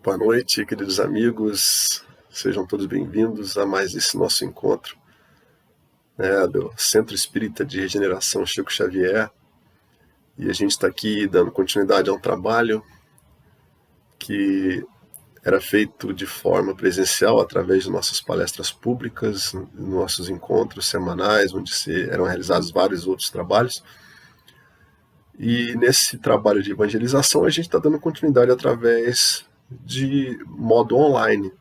Boa noite, queridos amigos. Sejam todos bem-vindos a mais esse nosso encontro, do Centro Espírita de Regeneração Chico Xavier. E a gente está aqui dando continuidade a um trabalho que era feito de forma presencial através de nossas palestras públicas, nossos encontros semanais, onde eram realizados vários outros trabalhos. E nesse trabalho de evangelização a gente está dando continuidade através de modo online.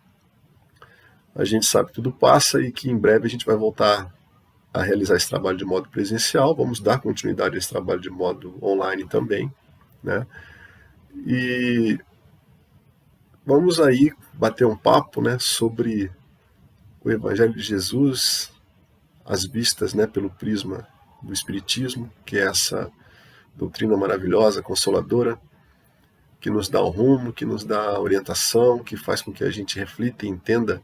A gente sabe que tudo passa e que em breve a gente vai voltar a realizar esse trabalho de modo presencial. Vamos dar continuidade a esse trabalho de modo online também, né? E vamos aí bater um papo, sobre o Evangelho de Jesus, as vistas, pelo prisma do Espiritismo, que é essa doutrina maravilhosa, consoladora, que nos dá o rumo, que nos dá a orientação, que faz com que a gente reflita e entenda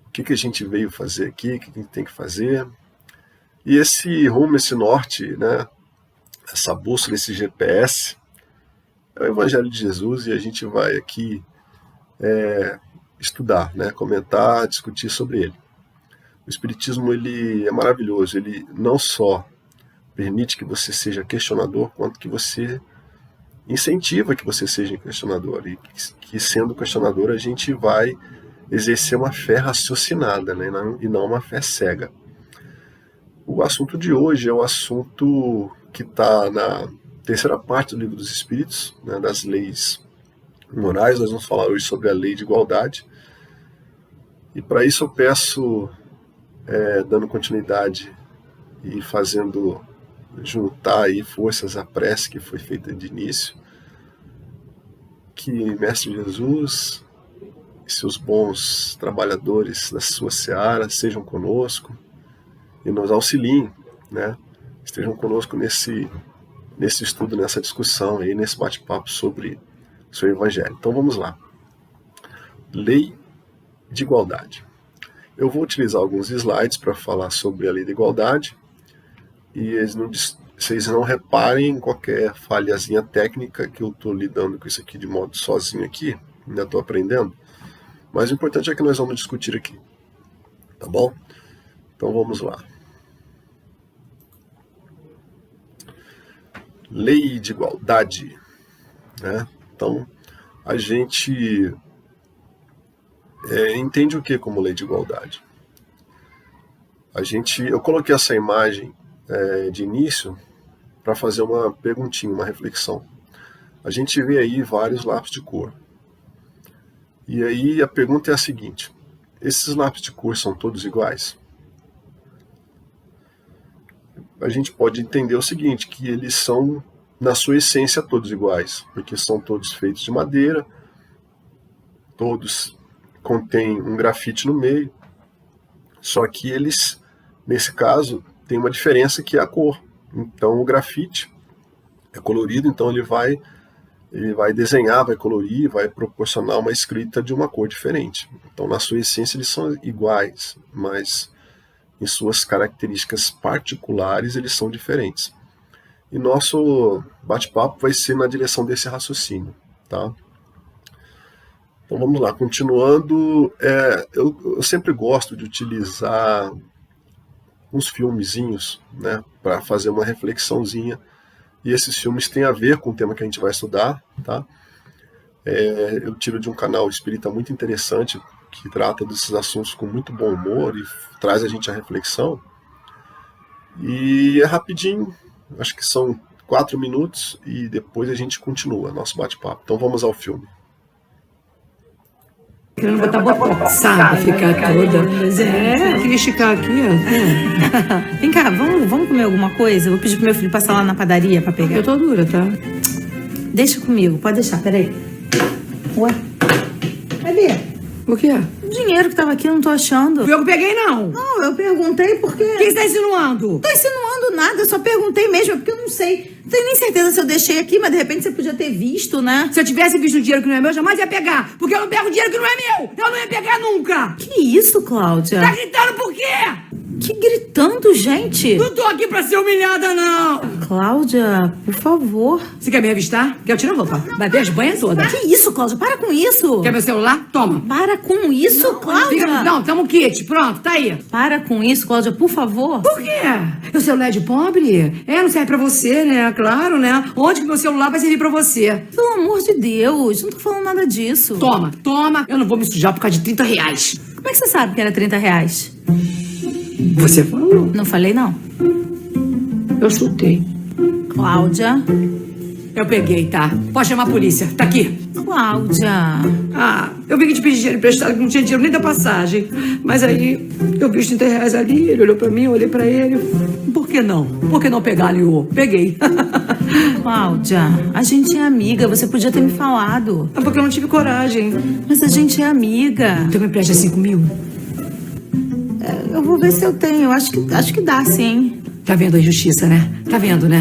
o que a gente veio fazer aqui, o que a gente tem que fazer. E esse rumo, esse norte, essa bússola, esse GPS, é o Evangelho de Jesus, e a gente vai aqui estudar, comentar, discutir sobre ele. O Espiritismo, ele é maravilhoso, ele não só permite que você seja questionador, quanto que você incentiva que você seja questionador, e que sendo questionador a gente vai exercer uma fé raciocinada, e não uma fé cega. O assunto de hoje é um assunto que está na terceira parte do Livro dos Espíritos, das leis morais. Nós vamos falar hoje sobre a lei de igualdade, e para isso eu peço, dando continuidade e fazendo juntar aí forças à prece que foi feita de início, que Mestre Jesus e seus bons trabalhadores da sua seara sejam conosco e nos auxiliem, estejam conosco nesse estudo, nessa discussão, aí, nesse bate-papo sobre o Evangelho. Então vamos lá. Lei de igualdade. Eu vou utilizar alguns slides para falar sobre a lei da igualdade, e vocês não reparem em qualquer falhazinha técnica, que eu estou lidando com isso aqui de modo sozinho aqui, ainda estou aprendendo, mas o importante é que nós vamos discutir aqui, tá bom? Então vamos lá. Lei de igualdade, Então a gente entende o que como lei de igualdade? Eu coloquei essa imagem de início para fazer uma perguntinha, uma reflexão. A gente vê aí vários lápis de cor. E aí a pergunta é a seguinte: esses lápis de cor são todos iguais? A gente pode entender o seguinte, que eles são, na sua essência, todos iguais, porque são todos feitos de madeira, todos contêm um grafite no meio, só que eles, nesse caso, tem uma diferença, que é a cor. Então o grafite é colorido, então ele vai desenhar, vai colorir, vai proporcionar uma escrita de uma cor diferente. Então na sua essência eles são iguais, mas em suas características particulares eles são diferentes. E nosso bate-papo vai ser na direção desse raciocínio, tá? Então vamos lá, continuando. Eu sempre gosto de utilizar uns filmezinhos, para fazer uma reflexãozinha, e esses filmes têm a ver com o tema que a gente vai estudar, tá? Eu tiro de um canal espírita muito interessante, que trata desses assuntos com muito bom humor e traz a gente à reflexão, e é rapidinho, acho que são 4 minutos, e depois a gente continua nosso bate-papo. Então vamos ao filme. Querendo botar botão, sabe? Ficar toda. Queria esticar aqui, ó. Vem cá, vamos comer alguma coisa? Eu vou pedir pro meu filho passar lá na padaria pra pegar. Eu tô dura, tá? Deixa comigo, pode deixar, peraí. Ué? Cadê? O quê? O dinheiro que tava aqui, eu não tô achando. Eu não peguei, não. Não, eu perguntei porque... O que você tá insinuando? Não tô insinuando nada, eu só perguntei mesmo, porque eu não sei. Não tenho nem certeza se eu deixei aqui, mas de repente você podia ter visto, né? Se eu tivesse visto o dinheiro que não é meu, eu jamais ia pegar. Porque eu não pego dinheiro que não é meu. Eu não ia pegar nunca. Que isso, Cláudia? Tá gritando por quê? Que gritando, gente? Não tô aqui pra ser humilhada, não. Cláudia, por favor. Você quer me revistar? Quer tirar a roupa? Vai ver as banhas todas. Que isso, Cláudia? Para com isso. Quer meu celular? Toma. Para com isso, Cláudia. Não, tamo kit. Pronto, tá aí. Para com isso, Cláudia, por favor. Por quê? O celular é de pobre? Não serve pra você, né? Claro, né? Onde que meu celular vai servir pra você? Pelo amor de Deus, não tô falando nada disso. Toma. Eu não vou me sujar por causa de R$30. Como é que você sabe que era R$30? Você falou. Não falei, não. Eu chutei. Cláudia. Eu peguei, tá? Pode chamar a polícia. Tá aqui. Cláudia. Eu vi que te pedi dinheiro emprestado, que não tinha dinheiro nem da passagem. Mas aí, eu vi os R$30 ali, ele olhou pra mim, eu olhei pra ele. Por que não? Por que não pegar, Liô? Peguei. Cláudia, a gente é amiga, você podia ter me falado. É porque eu não tive coragem. Mas a gente é amiga. Então me empresta 5 mil? Eu vou ver se eu tenho, acho que dá sim. Tá vendo a injustiça, né? Tá vendo, né?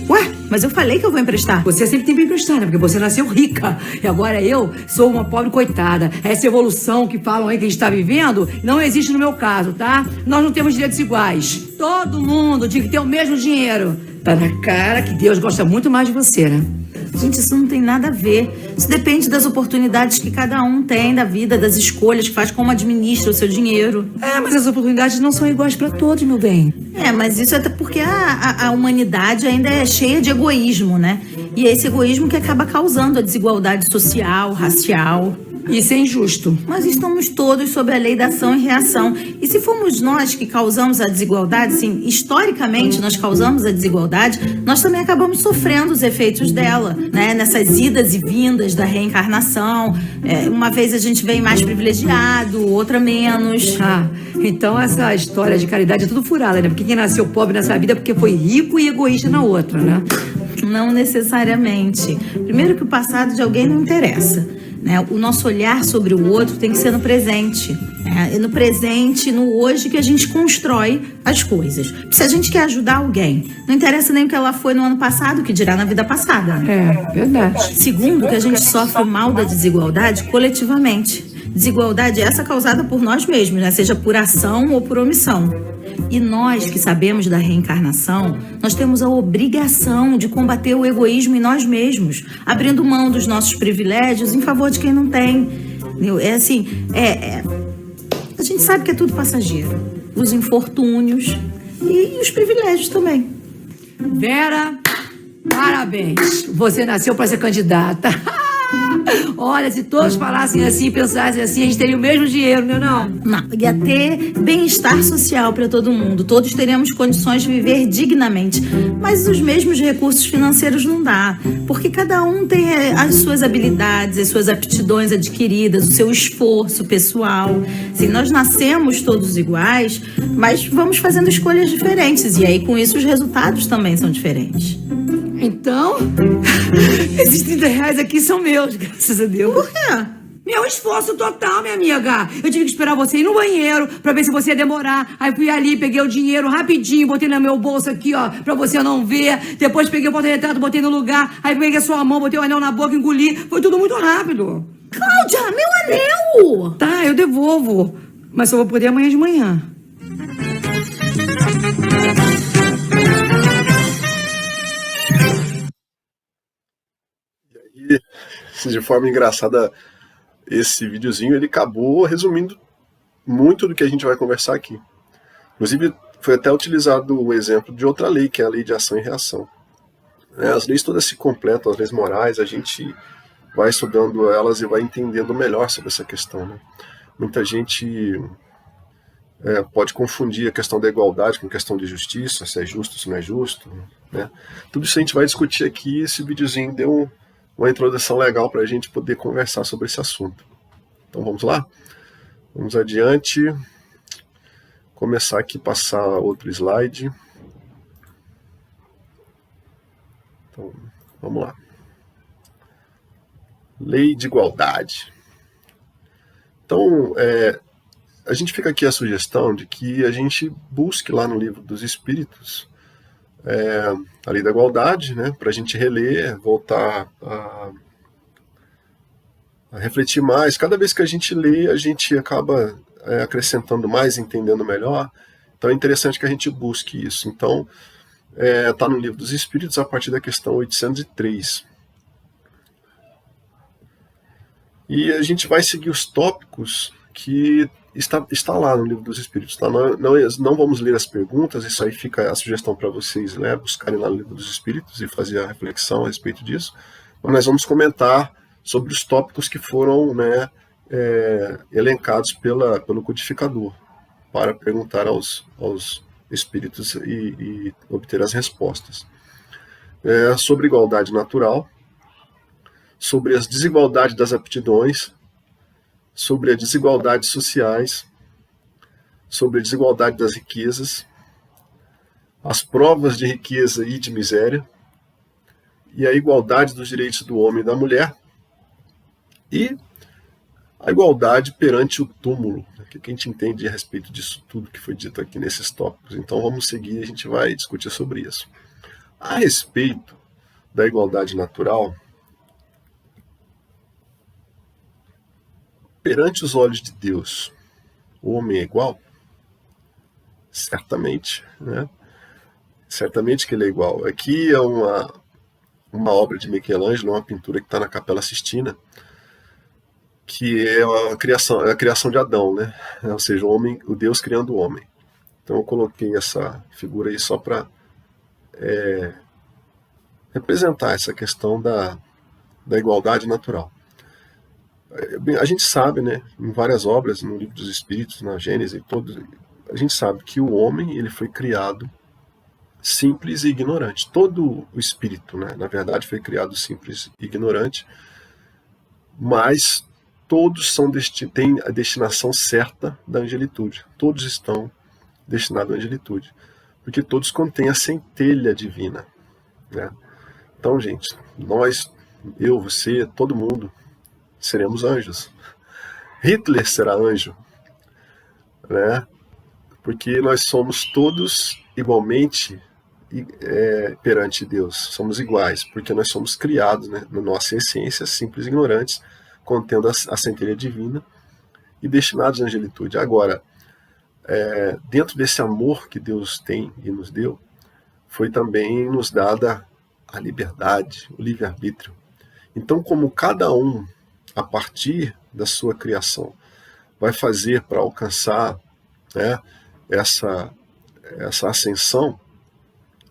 Ué, mas eu falei que eu vou emprestar. Você sempre tem pra emprestar, né? Porque você nasceu rica. E agora eu sou uma pobre coitada. Essa evolução que falam aí que a gente tá vivendo não existe no meu caso, tá? Nós não temos direitos iguais. Todo mundo tinha que ter o mesmo dinheiro. Tá na cara que Deus gosta muito mais de você, né? Gente, isso não tem nada a ver. Isso depende das oportunidades que cada um tem da vida, das escolhas que faz, como administra o seu dinheiro. Mas as oportunidades não são iguais pra todos, meu bem. Mas isso é até porque a humanidade ainda é cheia de egoísmo, né? E é esse egoísmo que acaba causando a desigualdade social, racial. Isso é injusto. Mas estamos todos sob a lei da ação e reação. E se fomos nós que causamos a desigualdade, sim, historicamente nós causamos a desigualdade, nós também acabamos sofrendo os efeitos dela, né? Nessas idas e vindas da reencarnação. Uma vez a gente vem mais privilegiado, outra menos. Então essa história de caridade é tudo furada, né? Porque quem nasceu pobre nessa vida é porque foi rico e egoísta na outra, né? Não necessariamente. Primeiro que o passado de alguém não interessa. Né? O nosso olhar sobre o outro tem que ser no presente. É no presente, no hoje, que a gente constrói as coisas. Se a gente quer ajudar alguém, não interessa nem o que ela foi no ano passado, que dirá na vida passada. Verdade. Segundo, que a gente sofre o mal da desigualdade coletivamente. Desigualdade é essa causada por nós mesmos, né? Seja por ação ou por omissão. E nós que sabemos da reencarnação, nós temos a obrigação de combater o egoísmo em nós mesmos, abrindo mão dos nossos privilégios em favor de quem não tem. A gente sabe que é tudo passageiro. Os infortúnios e os privilégios também. Vera, parabéns. Você nasceu para ser candidata. Olha, se todos falassem assim, pensassem assim, a gente teria o mesmo dinheiro, não? Não, ia ter bem-estar social para todo mundo. Todos teríamos condições de viver dignamente. Mas os mesmos recursos financeiros não dá. Porque cada um tem as suas habilidades, as suas aptidões adquiridas, o seu esforço pessoal. Assim, nós nascemos todos iguais, mas vamos fazendo escolhas diferentes. E aí, com isso, os resultados também são diferentes. Então, esses R$30 aqui são meus, graças a Deus. Por quê? Meu esforço total, minha amiga. Eu tive que esperar você ir no banheiro pra ver se você ia demorar. Aí fui ali, peguei o dinheiro rapidinho, botei no meu bolso aqui, ó, pra você não ver. Depois peguei o porta-retrato, botei no lugar. Aí peguei a sua mão, botei o anel na boca, engoli. Foi tudo muito rápido. Cláudia, meu anel! Tá, eu devolvo. Mas só vou poder amanhã de manhã. De forma engraçada, esse videozinho ele acabou resumindo muito do que a gente vai conversar aqui. Inclusive, foi até utilizado o exemplo de outra lei, que é a lei de ação e reação. As leis todas se completam, as leis morais, a gente vai estudando elas e vai entendendo melhor sobre essa questão, né? Muita gente pode confundir a questão da igualdade com a questão de justiça, se é justo, se não é justo, né? Tudo isso a gente vai discutir aqui. Esse videozinho deu uma introdução legal para a gente poder conversar sobre esse assunto. Então vamos lá? Vamos adiante. Começar aqui, passar outro slide. Então, vamos lá. Lei de igualdade. Então, a gente fica aqui a sugestão de que a gente busque lá no Livro dos Espíritos a Lei da Igualdade, né, para a gente reler, voltar a refletir mais. Cada vez que a gente lê, a gente acaba acrescentando mais, entendendo melhor, Então é interessante que a gente busque isso. Então, está no Livro dos Espíritos, a partir da questão 803. E a gente vai seguir os tópicos que está lá no Livro dos Espíritos. Tá? Não vamos ler as perguntas, isso aí fica a sugestão para vocês, né, buscarem lá no Livro dos Espíritos e fazer a reflexão a respeito disso. Mas nós vamos comentar sobre os tópicos que foram, né, elencados pelo codificador, para perguntar aos espíritos e obter as respostas. Sobre igualdade natural, sobre as desigualdades das aptidões, sobre as desigualdades sociais, sobre a desigualdade das riquezas, as provas de riqueza e de miséria, e a igualdade dos direitos do homem e da mulher, e a igualdade perante o túmulo. O que a gente entende a respeito disso tudo que foi dito aqui nesses tópicos? Então vamos seguir, a gente vai discutir sobre isso. A respeito da igualdade natural, perante os olhos de Deus, o homem é igual? Certamente, né? Certamente que ele é igual. Aqui é uma obra de Michelangelo, uma pintura que está na Capela Sistina, que é a criação de Adão, né? Ou seja, o Deus criando o homem. Então eu coloquei essa figura aí só para representar essa questão da igualdade natural. A gente sabe, né, em várias obras, no Livro dos Espíritos, na Gênese, a gente sabe que o homem ele foi criado simples e ignorante. Todo o espírito, né, na verdade, foi criado simples e ignorante, mas todos têm a destinação certa da angelitude. Todos estão destinados à angelitude, porque todos contêm a centelha divina, né? Então, gente, nós, eu, você, todo mundo, seremos anjos. Hitler será anjo, né? Porque nós somos todos igualmente perante Deus. Somos iguais, porque nós somos criados, né, na nossa essência, simples e ignorantes, contendo a centelha divina e destinados à angelitude. Agora, dentro desse amor que Deus tem e nos deu, foi também nos dada a liberdade, o livre-arbítrio. Então, como cada um, a partir da sua criação, vai fazer para alcançar, né, essa ascensão,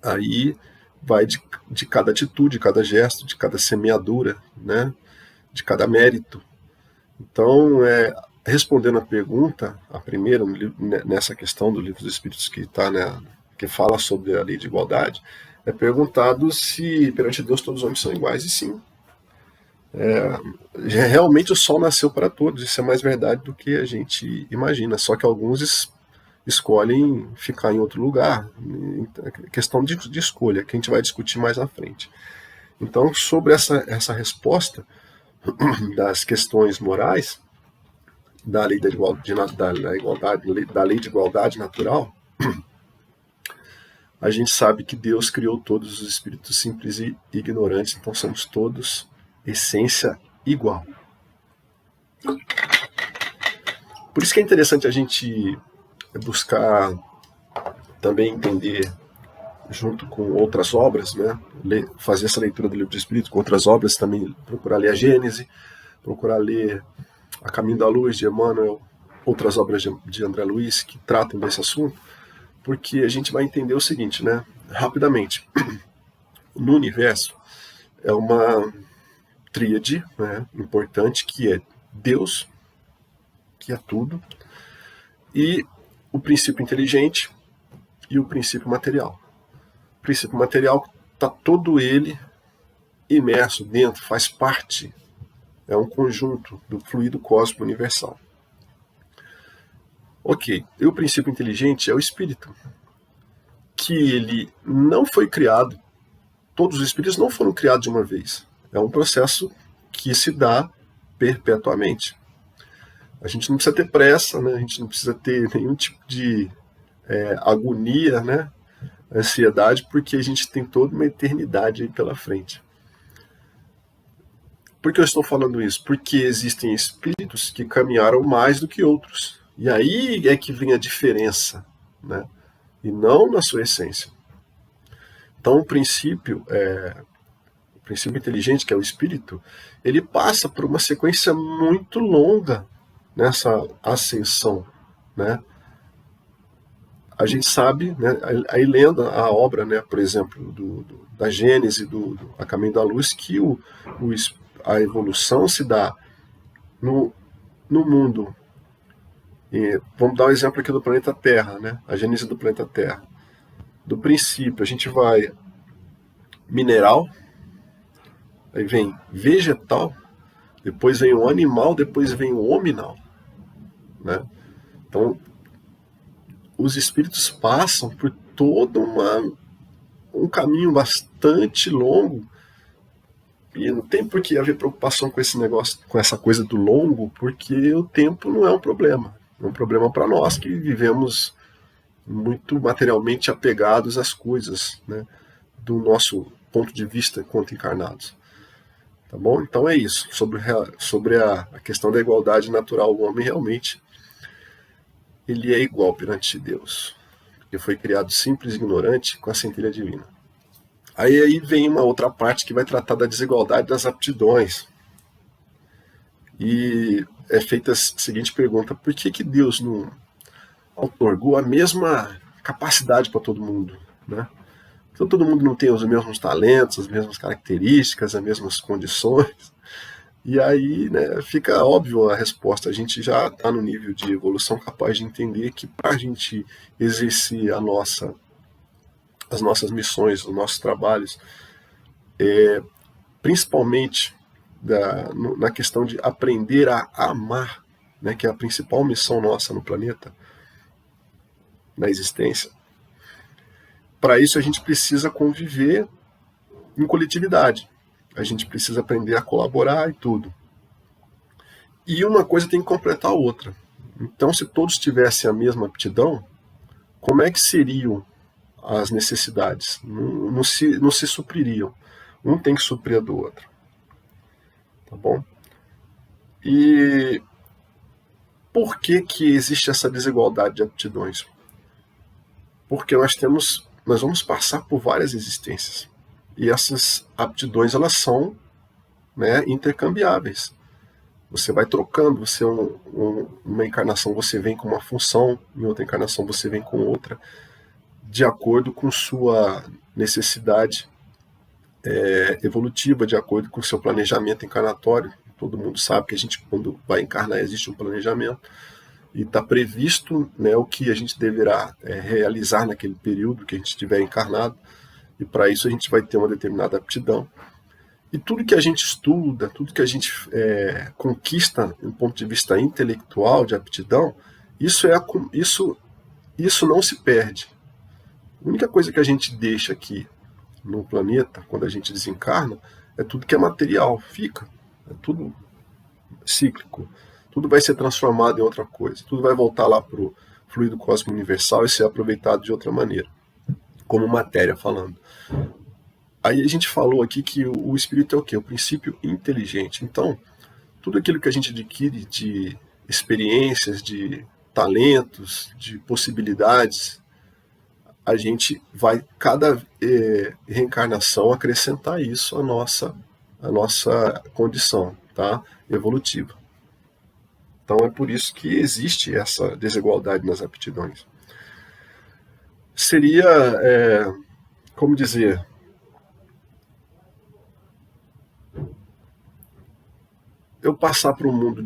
aí vai de cada atitude, de cada gesto, de cada semeadura, né, de cada mérito. Então, respondendo a pergunta, a primeira, nessa questão do Livro dos Espíritos que fala sobre a lei de igualdade, é perguntado se perante Deus todos os homens são iguais, e sim. Realmente o sol nasceu para todos, isso é mais verdade do que a gente imagina, só que alguns escolhem ficar em outro lugar, questão de escolha, que a gente vai discutir mais à frente. Então, sobre essa resposta das questões morais, da lei da lei de igualdade natural, a gente sabe que Deus criou todos os espíritos simples e ignorantes, então somos todos essência igual. Por isso que é interessante a gente buscar também entender, junto com outras obras, né, fazer essa leitura do Livro dos Espíritos com outras obras, também procurar ler a Gênese, procurar ler A Caminho da Luz, de Emmanuel, outras obras de André Luiz que tratam desse assunto, porque a gente vai entender o seguinte, né, rapidamente. No universo é uma tríade, né, importante, que é Deus, que é tudo, e o princípio inteligente e o princípio material. O princípio material está todo ele imerso dentro, faz parte, é um conjunto do fluido cósmico universal. Ok, e o princípio inteligente é o espírito, que ele não foi criado, todos os espíritos não foram criados de uma vez. É um processo que se dá perpetuamente. A gente não precisa ter pressa, né? A gente não precisa ter nenhum tipo de agonia, né? Ansiedade, porque a gente tem toda uma eternidade aí pela frente. Por que eu estou falando isso? Porque existem espíritos que caminharam mais do que outros. E aí é que vem a diferença, né? e não na sua essência. Então o princípio inteligente, que é o espírito, ele passa por uma sequência muito longa nessa ascensão, né? A gente sabe, né, aí lendo a obra, né, por exemplo, da Gênese, A Caminho da Luz, que a evolução se dá no mundo. E vamos dar um exemplo aqui do planeta Terra, né, a Gênese do planeta Terra. Do princípio, a gente vai mineral, aí vem vegetal, depois vem o animal, depois vem o hominal, né? Então, os espíritos passam por todo um caminho bastante longo, e não tem por que haver preocupação com esse negócio, com essa coisa do longo, porque o tempo não é um problema. É um problema para nós que vivemos muito materialmente apegados às coisas, né, do nosso ponto de vista enquanto encarnados. Tá bom? Então é isso, sobre a questão da igualdade natural. O homem realmente ele é igual perante Deus, porque foi criado simples e ignorante com a centelha divina. Aí vem uma outra parte que vai tratar da desigualdade das aptidões. E é feita a seguinte pergunta: por que Deus não outorgou a mesma capacidade para todo mundo, né? Então todo mundo não tem os mesmos talentos, as mesmas características, as mesmas condições. E aí, né, fica óbvio a resposta. A gente já está no nível de evolução capaz de entender que para a gente exercer as nossas missões, os nossos trabalhos, principalmente na questão de aprender a amar, né, que é a principal missão nossa no planeta, na existência. Para isso a gente precisa conviver em coletividade. A gente precisa aprender a colaborar e tudo. E uma coisa tem que completar a outra. Então, se todos tivessem a mesma aptidão, como é que seriam as necessidades? Não se supririam. Um tem que suprir a do outro. Tá bom? E por que existe essa desigualdade de aptidões? Porque nós vamos passar por várias existências. E essas aptidões, elas são, né, intercambiáveis. Você vai trocando, uma encarnação você vem com uma função, em outra encarnação você vem com outra, de acordo com sua necessidade evolutiva, de acordo com o seu planejamento encarnatório. Todo mundo sabe que a gente, quando vai encarnar, existe um planejamento, e está previsto, né, o que a gente deverá realizar naquele período que a gente estiver encarnado. E para isso a gente vai ter uma determinada aptidão. E tudo que a gente estuda, tudo que a gente conquista do ponto de vista intelectual, de aptidão, isso não se perde. A única coisa que a gente deixa aqui no planeta, quando a gente desencarna, é tudo que é material, fica. É tudo cíclico. Tudo vai ser transformado em outra coisa. Tudo vai voltar lá para o fluido cósmico universal e ser aproveitado de outra maneira, como matéria falando. Aí a gente falou aqui que o espírito é o quê? O princípio inteligente. Então, tudo aquilo que a gente adquire de experiências, de talentos, de possibilidades, a gente vai, cada reencarnação, acrescentar isso à nossa condição, tá, evolutiva. Então é por isso que existe essa desigualdade nas aptidões. Seria, como dizer, eu passar para um mundo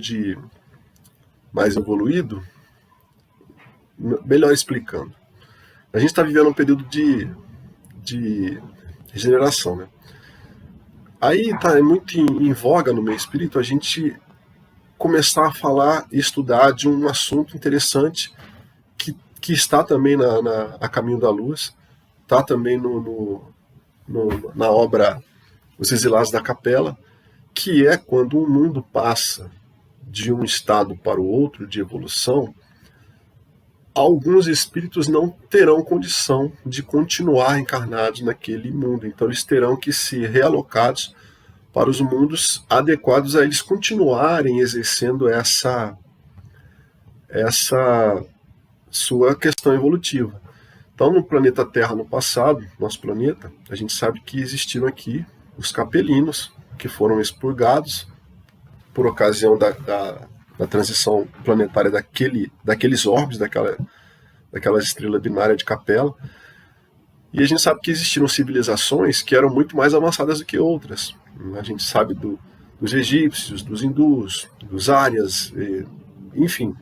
mais evoluído, melhor explicando. A gente está vivendo um período de regeneração, né? Aí está muito em voga no meio espírito a gente começar a falar e estudar de um assunto interessante que está também a Caminho da Luz, está também na obra Os Exilados da Capela, que é quando o mundo passa de um estado para o outro de evolução, alguns espíritos não terão condição de continuar encarnados naquele mundo. Então eles terão que ser realocados para os mundos adequados a eles continuarem exercendo essa sua questão evolutiva. Então, no planeta Terra, no passado, nosso planeta, a gente sabe que existiram aqui os capelinos, que foram expurgados por ocasião da transição planetária daqueles orbes, daquela estrela binária de Capela. E a gente sabe que existiram civilizações que eram muito mais avançadas do que outras. A gente sabe dos egípcios, dos hindus, dos árias, enfim.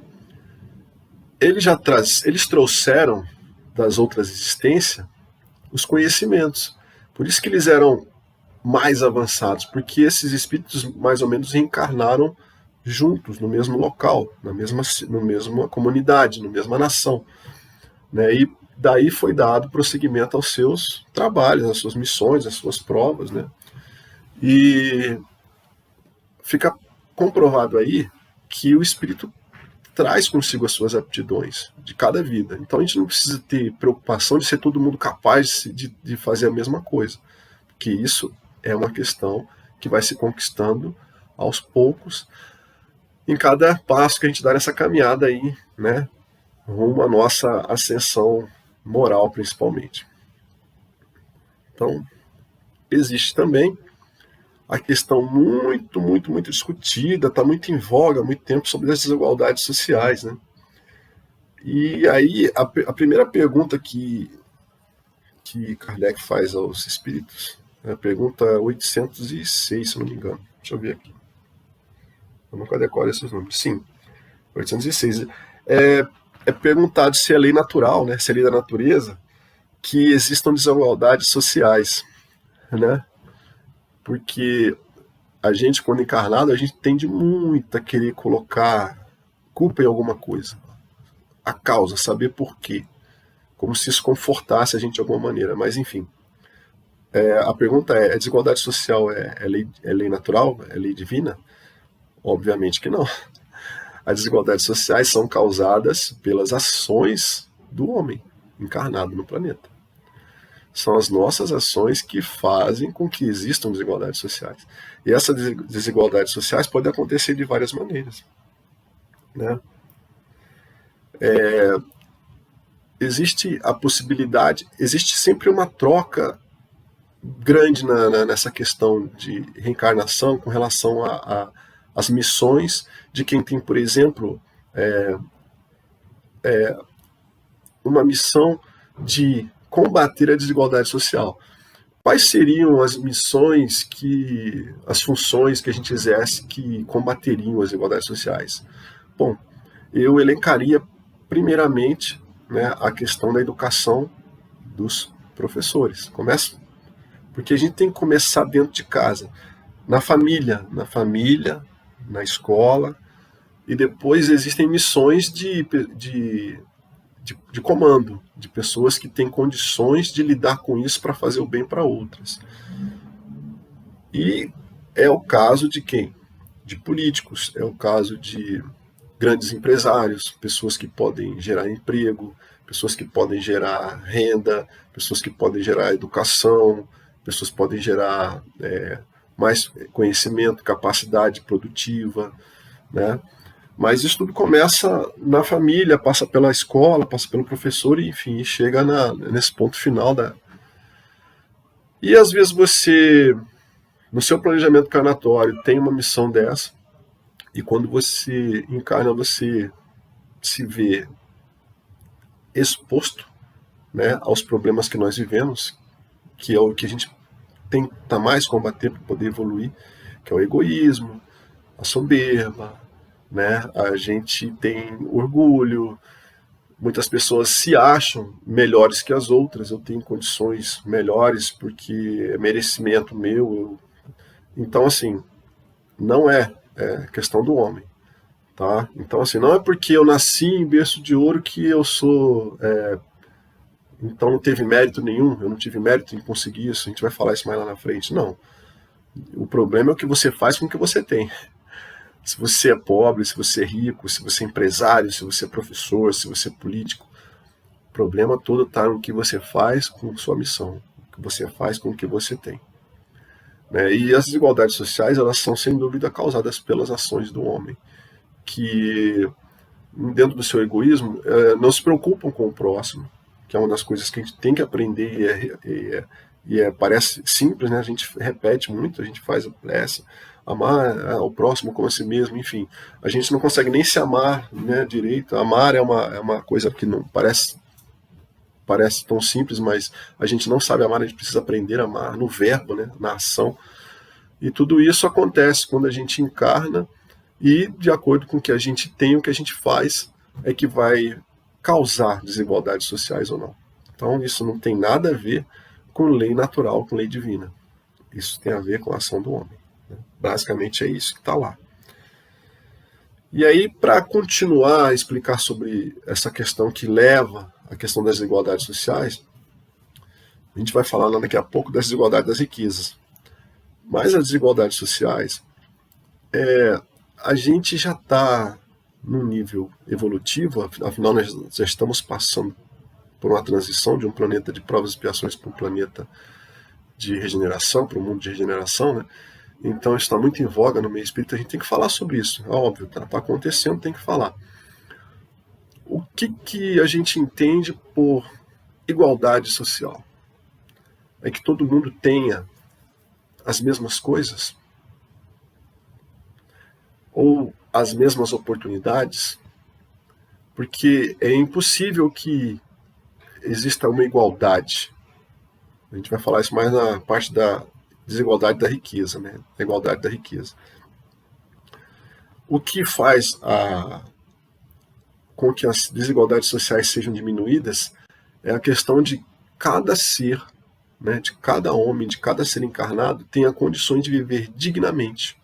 Eles trouxeram das outras existências os conhecimentos. Por isso que eles eram mais avançados, porque esses espíritos mais ou menos reencarnaram juntos, no mesmo local, na mesma comunidade, na mesma nação. Né? E daí foi dado prosseguimento aos seus trabalhos, às suas missões, às suas provas. Né? E fica comprovado aí que o espírito traz consigo as suas aptidões de cada vida. Então a gente não precisa ter preocupação de ser todo mundo capaz de fazer a mesma coisa, porque isso é uma questão que vai se conquistando aos poucos em cada passo que a gente dá nessa caminhada aí, né, rumo à nossa ascensão moral, principalmente. Então, existe também a questão muito, muito, muito discutida, está muito em voga há muito tempo, sobre as desigualdades sociais. Né? E aí, a primeira pergunta que Kardec faz aos espíritos, é a pergunta 806, se não me engano. Deixa eu ver aqui. Eu nunca decoro esses números. Sim, 806. É perguntado se é lei natural, né, se é lei da natureza, que existam desigualdades sociais, né? Porque a gente, quando encarnado, a gente tende muito a querer colocar culpa em alguma coisa, a causa, saber por quê, como se isso confortasse a gente de alguma maneira. Mas, enfim, a pergunta é: a desigualdade social é lei natural? É lei divina? Obviamente que não. As desigualdades sociais são causadas pelas ações do homem encarnado no planeta. São as nossas ações que fazem com que existam desigualdades sociais. E essas desigualdades sociais podem acontecer de várias maneiras. Né? Existe a possibilidade, existe sempre uma troca grande nessa questão de reencarnação com relação às missões de quem tem, por exemplo, uma missão de combater a desigualdade social. Quais seriam as missões, as funções que a gente exerce que combateriam as desigualdades sociais? Bom, eu elencaria primeiramente, né, a questão da educação dos professores. Porque a gente tem que começar dentro de casa, na família, na escola, e depois existem missões de comando, de pessoas que têm condições de lidar com isso para fazer o bem para outras. E é o caso de quem? De políticos, é o caso de grandes empresários, pessoas que podem gerar emprego, pessoas que podem gerar renda, pessoas que podem gerar educação, pessoas que podem gerar mais conhecimento, capacidade produtiva, né? Mas isso tudo começa na família, passa pela escola, passa pelo professor, e enfim, chega nesse ponto final. E às vezes você, no seu planejamento encarnatório, tem uma missão dessa, e quando você encarna, você se vê exposto, né, aos problemas que nós vivemos, que é o que a gente tenta mais combater para poder evoluir, que é o egoísmo, a soberba, né? A gente tem orgulho, muitas pessoas se acham melhores que as outras, eu tenho condições melhores porque é merecimento meu. Então, assim, não é questão do homem, tá? Então, assim, não é porque eu nasci em berço de ouro que eu sou... então não teve mérito nenhum, eu não tive mérito em conseguir isso, a gente vai falar isso mais lá na frente. Não. O problema é o que você faz com o que você tem. Se você é pobre, se você é rico, se você é empresário, se você é professor, se você é político, o problema todo está no que você faz com sua missão, o que você faz com o que você tem. Né? E as desigualdades sociais, elas são sem dúvida causadas pelas ações do homem, que dentro do seu egoísmo não se preocupam com o próximo, que é uma das coisas que a gente tem que aprender, parece simples, né? A gente repete muito, a gente faz a prece, amar o próximo como a si mesmo, enfim. A gente não consegue nem se amar, né, direito. Amar é uma coisa que não parece tão simples, mas a gente não sabe amar, a gente precisa aprender a amar no verbo, né, na ação. E tudo isso acontece quando a gente encarna, e de acordo com o que a gente tem, o que a gente faz, é que vai causar desigualdades sociais ou não. Então isso não tem nada a ver com lei natural, com lei divina. Isso tem a ver com a ação do homem. Basicamente é isso que está lá. E aí, para continuar a explicar sobre essa questão que leva à questão das desigualdades sociais, a gente vai falar daqui a pouco das desigualdades das riquezas. Mas as desigualdades sociais, a gente já está num nível evolutivo, afinal nós já estamos passando por uma transição de um planeta de provas e expiações para um planeta de regeneração, para um mundo de regeneração, né? Então está muito em voga no meio espírita, a gente tem que falar sobre isso, é óbvio, está acontecendo, tem que falar. O que a gente entende por igualdade social? É que todo mundo tenha as mesmas coisas? Ou as mesmas oportunidades? Porque é impossível que exista uma igualdade. A gente vai falar isso mais na parte da desigualdade da riqueza, né? A igualdade da riqueza. O que faz com que as desigualdades sociais sejam diminuídas é a questão de cada ser, né, de cada homem, de cada ser encarnado, tenha condições de viver dignamente.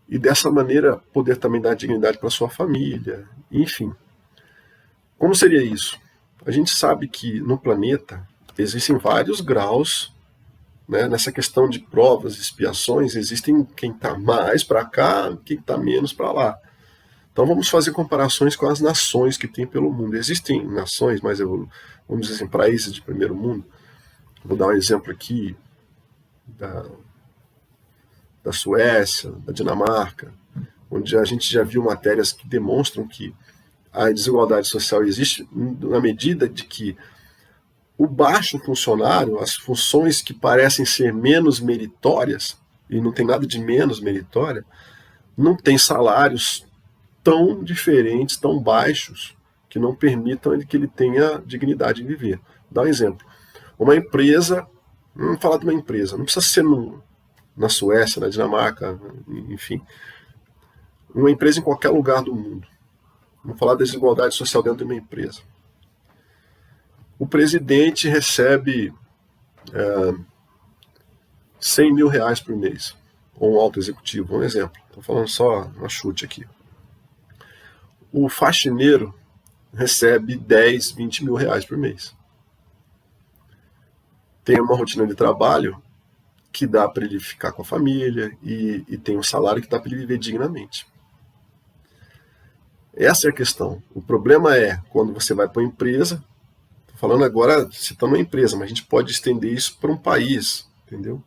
E dessa maneira poder também dar dignidade para sua família, enfim. Como seria isso? A gente sabe que no planeta existem vários graus, né, nessa questão de provas e expiações, existem quem está mais para cá, quem está menos para lá. Então vamos fazer comparações com as nações que tem pelo mundo. Existem nações mais, vamos dizer assim, países de primeiro mundo. Vou dar um exemplo aqui da Suécia, da Dinamarca, onde a gente já viu matérias que demonstram que a desigualdade social existe na medida de que o baixo funcionário, as funções que parecem ser menos meritórias, e não tem nada de menos meritória, não tem salários tão diferentes, tão baixos, que não permitam que ele tenha dignidade em viver. Vou dar um exemplo. Uma empresa, vamos falar de uma empresa, não precisa ser na Suécia, na Dinamarca, enfim. Uma empresa em qualquer lugar do mundo. Vamos falar da desigualdade social dentro de uma empresa. O presidente recebe 100 mil reais por mês, ou um alto executivo, um exemplo. Estou falando só uma chute aqui. O faxineiro recebe 10, 20 mil reais por mês. Tem uma rotina de trabalho que dá para ele ficar com a família e tem um salário que dá para ele viver dignamente. Essa é a questão. O problema é quando você vai para uma empresa, estou falando agora citando uma empresa, mas a gente pode estender isso para um país, entendeu?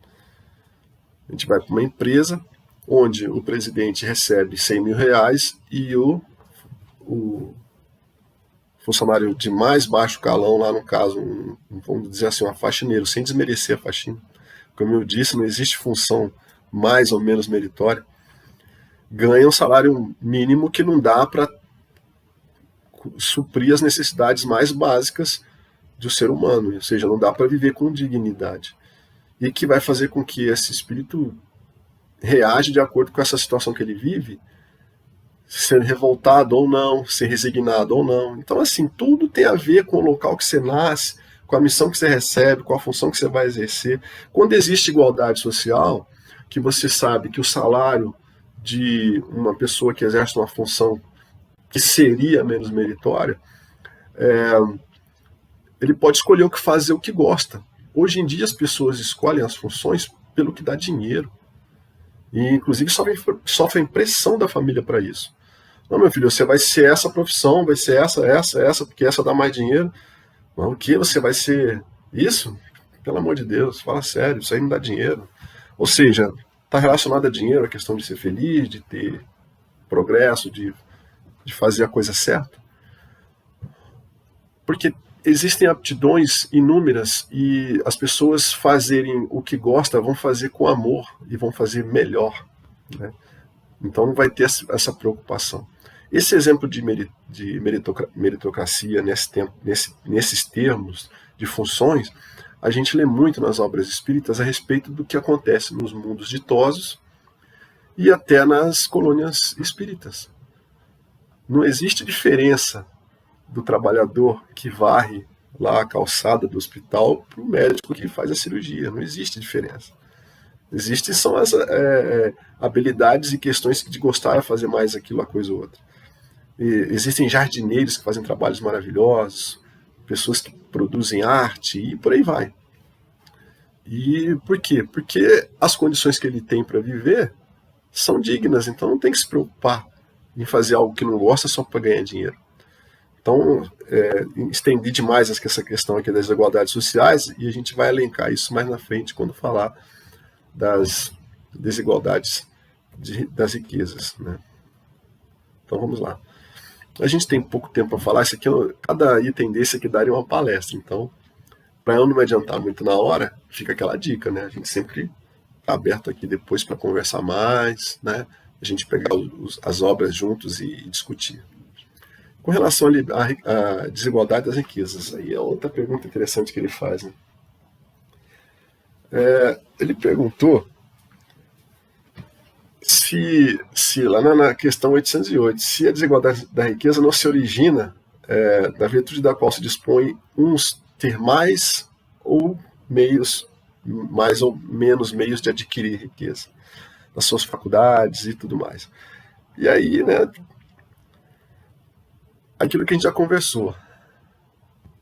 A gente vai para uma empresa onde o presidente recebe 100 mil reais e o funcionário de mais baixo calão, lá no caso, vamos dizer assim, um faxineiro, sem desmerecer a faxina. Como eu disse, não existe função mais ou menos meritória. Ganha um salário mínimo que não dá para suprir as necessidades mais básicas do ser humano, ou seja, não dá para viver com dignidade. E que vai fazer com que esse espírito reage de acordo com essa situação que ele vive, ser revoltado ou não, ser resignado ou não. Então, assim, tudo tem a ver com o local que você nasce, com a missão que você recebe, com a função que você vai exercer. Quando existe igualdade social, que você sabe que o salário de uma pessoa que exerce uma função que seria menos meritória, ele pode escolher o que fazer, o que gosta. Hoje em dia as pessoas escolhem as funções pelo que dá dinheiro. E inclusive sofrem pressão da família para isso. Não, meu filho, você vai ser essa profissão, vai ser essa, porque essa dá mais dinheiro. Mas o que? Você vai ser isso? Pelo amor de Deus, fala sério, isso aí não dá dinheiro. Ou seja, está relacionado a dinheiro, a questão de ser feliz, de ter progresso, de fazer a coisa certa. Porque existem aptidões inúmeras e as pessoas fazerem o que gostam vão fazer com amor e vão fazer melhor, né? Então não vai ter essa preocupação. Esse exemplo de meritocracia nesses termos de funções, a gente lê muito nas obras espíritas a respeito do que acontece nos mundos ditosos e até nas colônias espíritas. Não existe diferença do trabalhador que varre lá a calçada do hospital para o médico que faz a cirurgia. Não existe diferença. Existem são as habilidades e questões de gostar de fazer mais aquilo, a coisa ou outra. E existem jardineiros que fazem trabalhos maravilhosos, pessoas que produzem arte e por aí vai. E por quê? Porque as condições que ele tem para viver são dignas, então não tem que se preocupar em fazer algo que não gosta só para ganhar dinheiro. Então, estendi demais essa questão aqui das desigualdades sociais e a gente vai elencar isso mais na frente quando falar das desigualdades das riquezas, né? Então vamos lá. A gente tem pouco tempo para falar, cada item desse aqui daria uma palestra, então para eu não me adiantar muito na hora, fica aquela dica, né? A gente sempre está aberto aqui depois para conversar mais, né? A gente pegar as obras juntos e discutir. Com relação à desigualdade das riquezas, aí é outra pergunta interessante que ele faz, né? Ele perguntou se lá na questão 808, se a desigualdade da riqueza não se origina da virtude da qual se dispõe uns ter mais ou menos meios de adquirir riqueza, das suas faculdades e tudo mais. E aí, né, aquilo que a gente já conversou,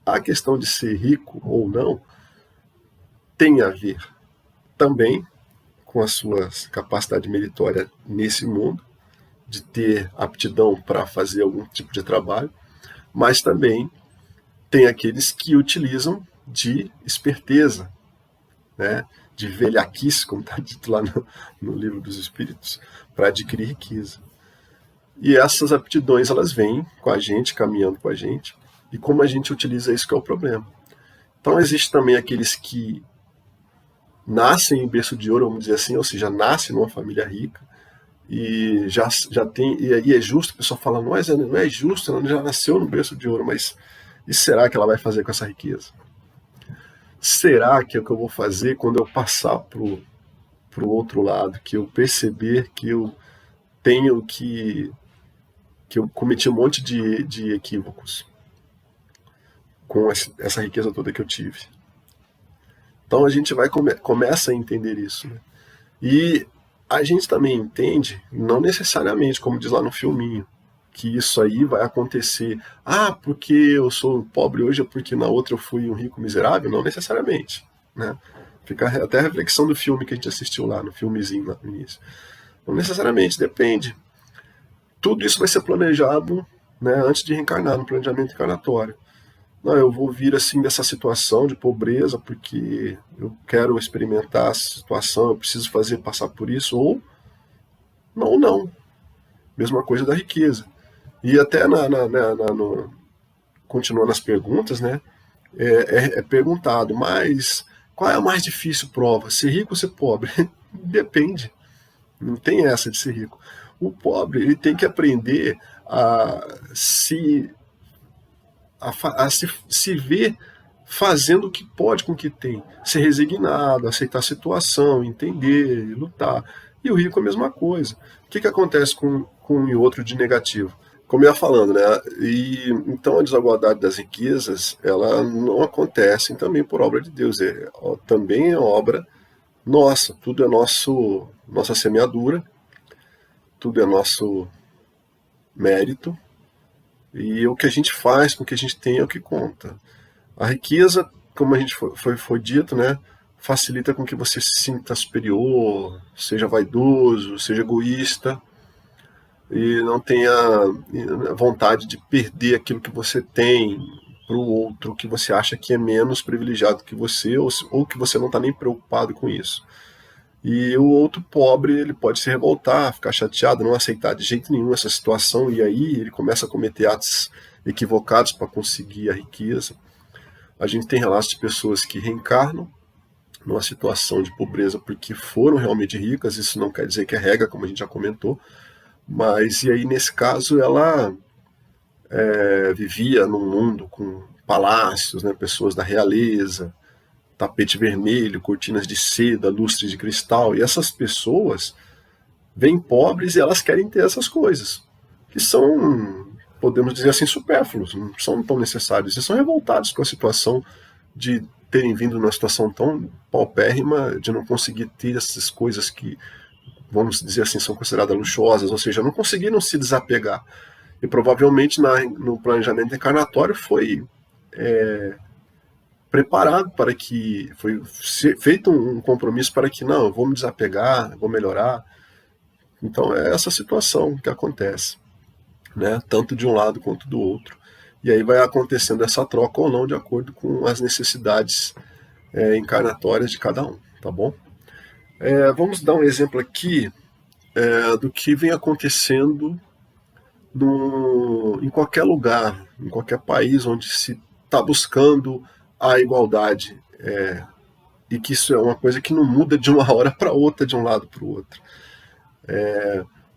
a questão de ser rico ou não tem a ver também com a sua capacidade meritória nesse mundo, de ter aptidão para fazer algum tipo de trabalho, mas também tem aqueles que utilizam de esperteza, né, de velhaquice, como está dito lá no Livro dos Espíritos, para adquirir riqueza. E essas aptidões, elas vêm com a gente, caminhando com a gente, e como a gente utiliza isso que é o problema. Então existe também aqueles que nascem em berço de ouro, vamos dizer assim, ou seja, nascem numa família rica, e já tem, e é justo, o pessoal fala, não é justo, ela já nasceu no berço de ouro, mas e será que ela vai fazer com essa riqueza? Será que é o que eu vou fazer quando eu passar pro outro lado, que eu perceber que eu tenho que eu cometi um monte de equívocos com essa riqueza toda que eu tive? Então a gente começa a entender isso, né? E a gente também entende, não necessariamente, como diz lá no filminho, que isso aí vai acontecer, porque eu sou pobre hoje, ou porque na outra eu fui um rico miserável, não necessariamente, né? Fica até a reflexão do filme que a gente assistiu lá, no filmezinho lá no início. Não necessariamente, depende. Tudo isso vai ser planejado, né, antes de reencarnar, no planejamento encarnatório. Não, eu vou vir assim dessa situação de pobreza porque eu quero experimentar essa situação, eu preciso passar por isso, ou não. Mesma coisa da riqueza. E até continuando as perguntas, né, é perguntado, mas qual é a mais difícil prova? Ser rico ou ser pobre? Depende. Não tem essa de ser rico. O pobre, ele tem que aprender a se ver fazendo o que pode com o que tem, ser resignado, aceitar a situação, entender, lutar. E o rico é a mesma coisa. O que acontece com um e outro de negativo? Como eu ia falando, né? E então a desigualdade das riquezas, ela não acontece também por obra de Deus, também é obra nossa. Tudo é nossa semeadura, tudo é nosso mérito. E o que a gente faz com o que a gente tem é o que conta. A riqueza, como a gente foi dito, né, facilita com que você se sinta superior, seja vaidoso, seja egoísta, e não tenha vontade de perder aquilo que você tem para o outro, que você acha que é menos privilegiado que você, ou que você não está nem preocupado com isso. E o outro pobre, ele pode se revoltar, ficar chateado, não aceitar de jeito nenhum essa situação, e aí ele começa a cometer atos equivocados para conseguir a riqueza. A gente tem relatos de pessoas que reencarnam numa situação de pobreza porque foram realmente ricas. Isso não quer dizer que é regra, como a gente já comentou, mas e aí nesse caso ela vivia num mundo com palácios, né, pessoas da realeza, tapete vermelho, cortinas de seda, lustres de cristal, e essas pessoas vêm pobres e elas querem ter essas coisas, que são, podemos dizer assim, supérfluos, não são tão necessários, eles são revoltados com a situação de terem vindo numa situação tão paupérrima, de não conseguir ter essas coisas que, vamos dizer assim, são consideradas luxuosas, ou seja, não conseguiram se desapegar. E provavelmente no planejamento encarnatório foi preparado para que, foi feito um compromisso para que, não, eu vou me desapegar, vou melhorar. Então é essa situação que acontece, né? Tanto de um lado quanto do outro. E aí vai acontecendo essa troca ou não de acordo com as necessidades encarnatórias de cada um, tá bom? Vamos dar um exemplo aqui do que vem acontecendo em qualquer lugar, em qualquer país onde se está buscando a igualdade, e que isso é uma coisa que não muda de uma hora para outra, de um lado para o outro.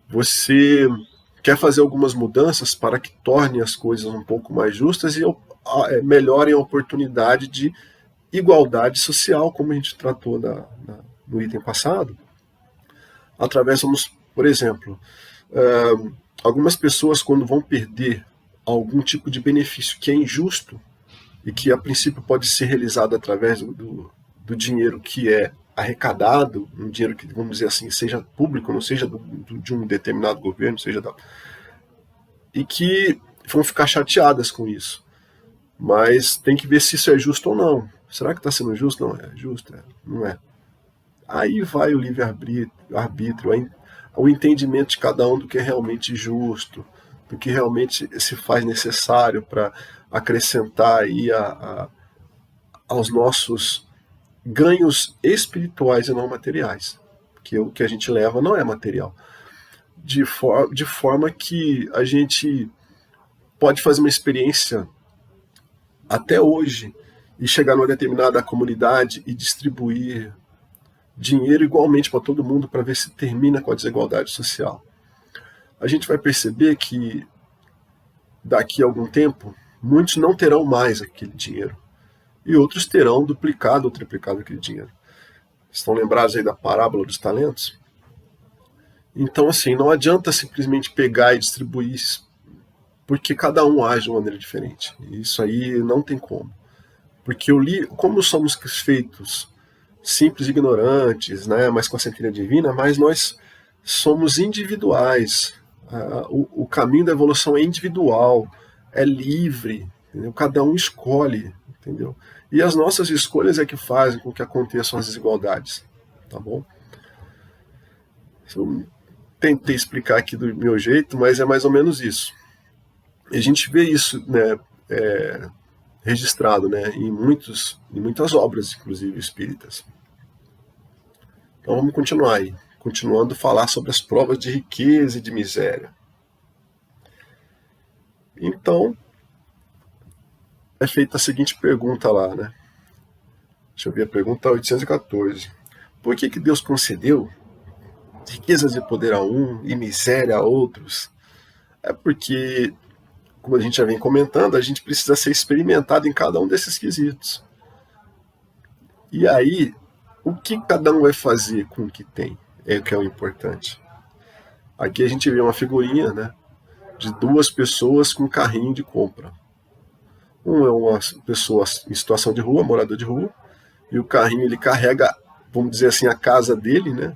Você quer fazer algumas mudanças para que torne as coisas um pouco mais justas e melhorem a oportunidade de igualdade social, como a gente tratou no item passado, através, por exemplo, algumas pessoas, quando vão perder algum tipo de benefício que é injusto e que a princípio pode ser realizado através do dinheiro que é arrecadado, um dinheiro que, vamos dizer assim, seja público, não seja de um determinado governo, e que vão ficar chateadas com isso. Mas tem que ver se isso é justo ou não. Será que está sendo justo? Não, é justo? Não é. Aí vai o livre-arbítrio, o entendimento de cada um do que é realmente justo, do que realmente se faz necessário para acrescentar aí aos nossos ganhos espirituais e não materiais, porque o que a gente leva não é material, de forma que a gente pode fazer uma experiência até hoje e chegar numa determinada comunidade e distribuir dinheiro igualmente para todo mundo para ver se termina com a desigualdade social. A gente vai perceber que daqui a algum tempo muitos não terão mais aquele dinheiro e outros terão duplicado ou triplicado aquele dinheiro. Estão lembrados aí da parábola dos talentos? Então, assim, não adianta simplesmente pegar e distribuir, porque cada um age de uma maneira diferente. Isso aí não tem como. Porque como somos feitos simples e ignorantes, né, mas com a centelha divina, mas nós somos individuais. O caminho da evolução é individual, é livre, entendeu? Cada um escolhe, entendeu? E as nossas escolhas é que fazem com que aconteçam as desigualdades, tá bom? Eu tentei explicar aqui do meu jeito, mas é mais ou menos isso. E a gente vê isso, né, registrado, né, em muitas obras, inclusive espíritas. Então vamos continuar aí, continuando a falar sobre as provas de riqueza e de miséria. Então, é feita a seguinte pergunta lá, né? Deixa eu ver a pergunta 814. Por que Deus concedeu riquezas e poder a um e miséria a outros? É porque, como a gente já vem comentando, a gente precisa ser experimentado em cada um desses quesitos. E aí, o que cada um vai fazer com o que tem é o que é o importante. Aqui a gente vê uma figurinha, né, de duas pessoas com um carrinho de compra. Um é uma pessoa em situação de rua, morador de rua, e o carrinho ele carrega, vamos dizer assim, a casa dele, né,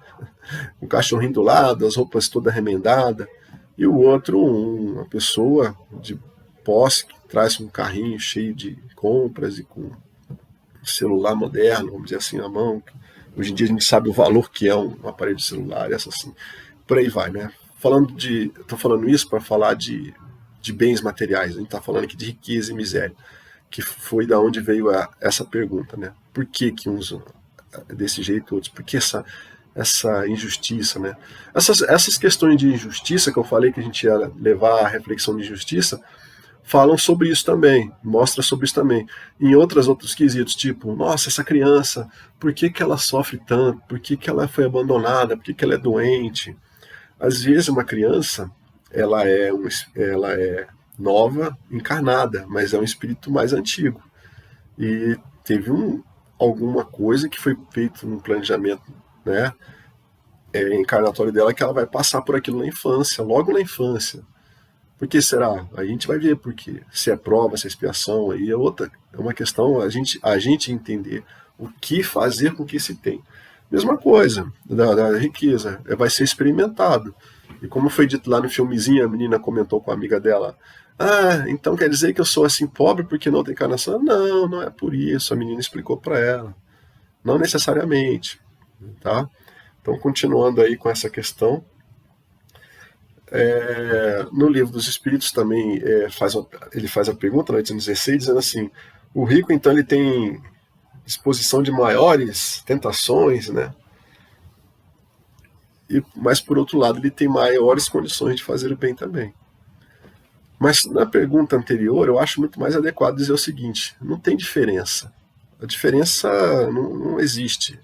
um cachorrinho do lado, as roupas todas remendadas, e o outro, uma pessoa de posse que traz um carrinho cheio de compras e com um celular moderno, vamos dizer assim, na mão. Hoje em dia a gente sabe o valor que é um aparelho de celular, essa assim, por aí vai, né? Estou falando isso para falar de bens materiais, a gente está falando aqui de riqueza e miséria, que foi da onde veio essa pergunta, né? Por que uns desse jeito, outros? Por que essa injustiça, né? Essas questões de injustiça que eu falei que a gente ia levar à reflexão de injustiça, falam sobre isso também, mostra sobre isso também. Em outros quesitos, tipo, nossa, essa criança, por que ela sofre tanto? Por que ela foi abandonada? Por que ela é doente? Às vezes uma criança, ela é nova, encarnada, mas é um espírito mais antigo. E teve alguma coisa que foi feito no planejamento, né, encarnatório dela, que ela vai passar por aquilo na infância, logo na infância. Por que será? A gente vai ver por quê. Se é prova, se é expiação, aí é uma questão a gente entender o que fazer com o que se tem. Mesma coisa da riqueza, vai ser experimentado. E como foi dito lá no filmezinho, a menina comentou com a amiga dela, então quer dizer que eu sou assim pobre porque não tem encarnação? Não, não é por isso, a menina explicou para ela. Não necessariamente, tá? Então, continuando aí com essa questão, no Livro dos Espíritos também ele faz a pergunta, na 816, dizendo assim, o rico então ele tem disposição de maiores tentações, né? Mas por outro lado ele tem maiores condições de fazer o bem também. Mas na pergunta anterior eu acho muito mais adequado dizer o seguinte, não tem diferença. A diferença não existe.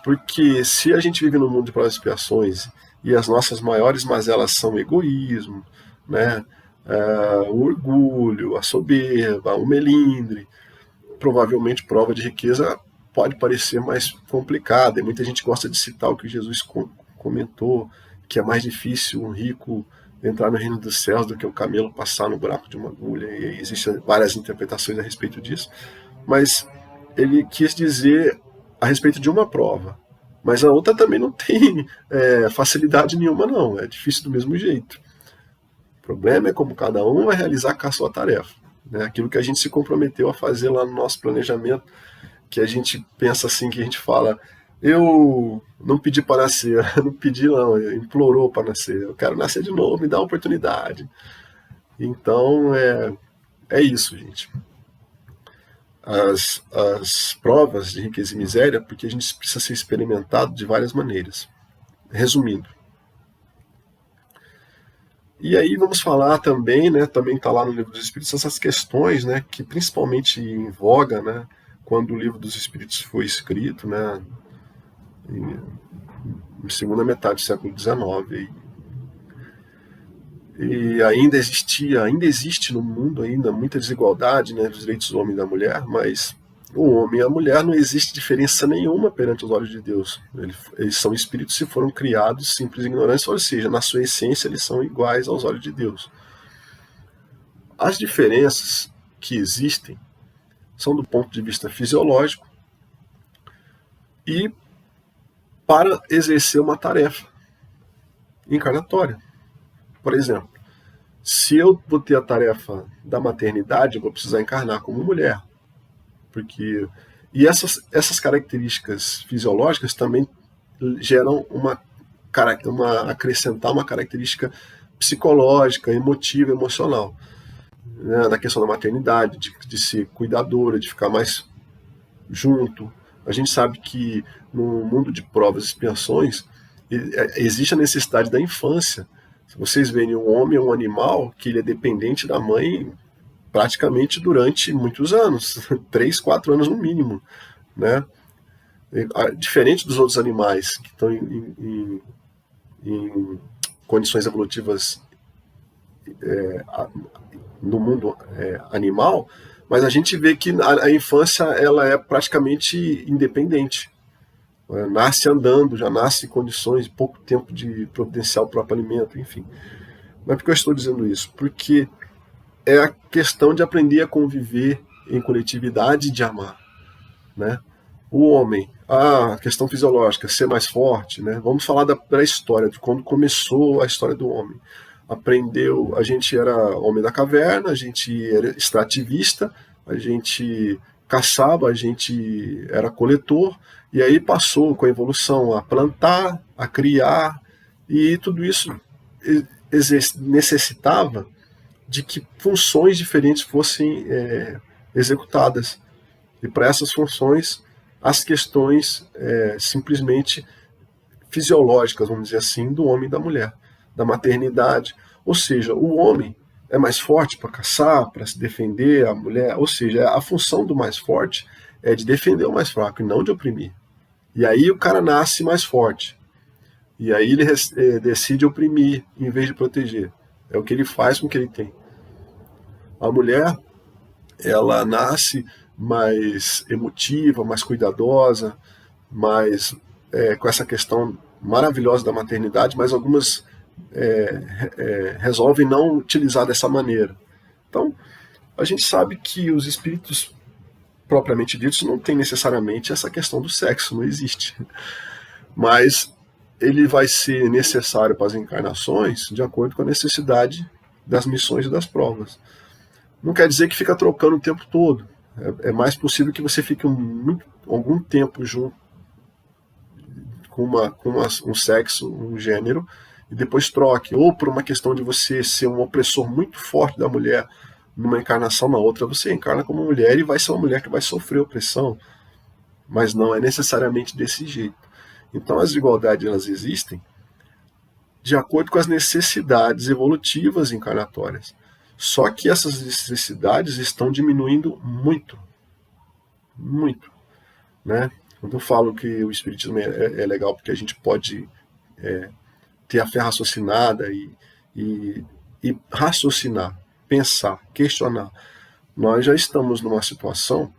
Porque se a gente vive num mundo de provas e expiações e as nossas maiores mazelas são o egoísmo, né, o orgulho, a soberba, o melindre, provavelmente prova de riqueza pode parecer mais complicada. E muita gente gosta de citar o que Jesus comentou, que é mais difícil um rico entrar no reino dos céus do que um camelo passar no buraco de uma agulha. E existem várias interpretações a respeito disso. Mas ele quis dizer a respeito de uma prova, mas a outra também não tem facilidade nenhuma, não, é difícil do mesmo jeito. O problema é como cada um vai realizar com a sua tarefa, né? Aquilo que a gente se comprometeu a fazer lá no nosso planejamento, que a gente pensa assim, que a gente fala, eu não pedi para nascer, não pedi não, implorou para nascer, eu quero nascer de novo, me dá uma oportunidade. Então é isso, gente. As provas de riqueza e miséria, porque a gente precisa ser experimentado de várias maneiras. Resumindo. E aí vamos falar também, né, também está lá no Livro dos Espíritos, essas questões, né, que principalmente em voga, né, quando o Livro dos Espíritos foi escrito, né, em segunda metade do século XIX. E ainda existe no mundo ainda muita desigualdade, né, dos direitos do homem e da mulher, mas o homem e a mulher não existe diferença nenhuma perante os olhos de Deus. Eles são espíritos e foram criados simples e ignorantes, ou seja, na sua essência eles são iguais aos olhos de Deus. As diferenças que existem são do ponto de vista fisiológico e para exercer uma tarefa encarnatória. Por exemplo, se eu vou ter a tarefa da maternidade, eu vou precisar encarnar como mulher. E essas características fisiológicas também geram acrescentar uma característica psicológica, emotiva, emocional. Né, da questão da maternidade, de ser cuidadora, de ficar mais junto. A gente sabe que no mundo de provas e expiações existe a necessidade da infância. Se vocês verem, um homem é um animal que ele é dependente da mãe praticamente durante muitos anos, 3, 4 anos no mínimo, né? Diferente dos outros animais que estão em condições evolutivas no mundo animal, mas a gente vê que a infância ela é praticamente independente. Nasce andando, já nasce em condições de pouco tempo de providenciar o próprio alimento, enfim. Mas por que eu estou dizendo isso? Porque é a questão de aprender a conviver em coletividade e de amar, né? O homem, a questão fisiológica, ser mais forte, né? Vamos falar da história, de quando começou a história do homem. A gente era homem da caverna, a gente era extrativista, a gente caçava, a gente era coletor, e aí passou com a evolução a plantar, a criar, e tudo isso necessitava de que funções diferentes fossem executadas. E para essas funções, as questões simplesmente fisiológicas, vamos dizer assim, do homem e da mulher, da maternidade. Ou seja, o homem é mais forte para caçar, para se defender a mulher, ou seja, a função do mais forte é de defender o mais fraco e não de oprimir. E aí o cara nasce mais forte. E aí ele decide oprimir em vez de proteger. É o que ele faz com o que ele tem. A mulher, ela nasce mais emotiva, mais cuidadosa, mais com essa questão maravilhosa da maternidade, mas algumas resolvem não utilizar dessa maneira. Então, a gente sabe que os espíritos propriamente ditos não tem necessariamente essa questão do sexo, não existe. Mas ele vai ser necessário para as encarnações de acordo com a necessidade das missões e das provas. Não quer dizer que fica trocando o tempo todo. É mais possível que você fique algum tempo junto com um sexo, um gênero, e depois troque. Ou por uma questão de você ser um opressor muito forte da mulher numa encarnação, na outra você encarna como mulher e vai ser uma mulher que vai sofrer opressão. Mas não é necessariamente desse jeito. Então as desigualdades elas existem de acordo com as necessidades evolutivas encarnatórias. Só que essas necessidades estão diminuindo muito. Muito. Né? Quando eu falo que o espiritismo é legal porque a gente pode ter a fé raciocinada e raciocinar, pensar, questionar. Nós já estamos numa situação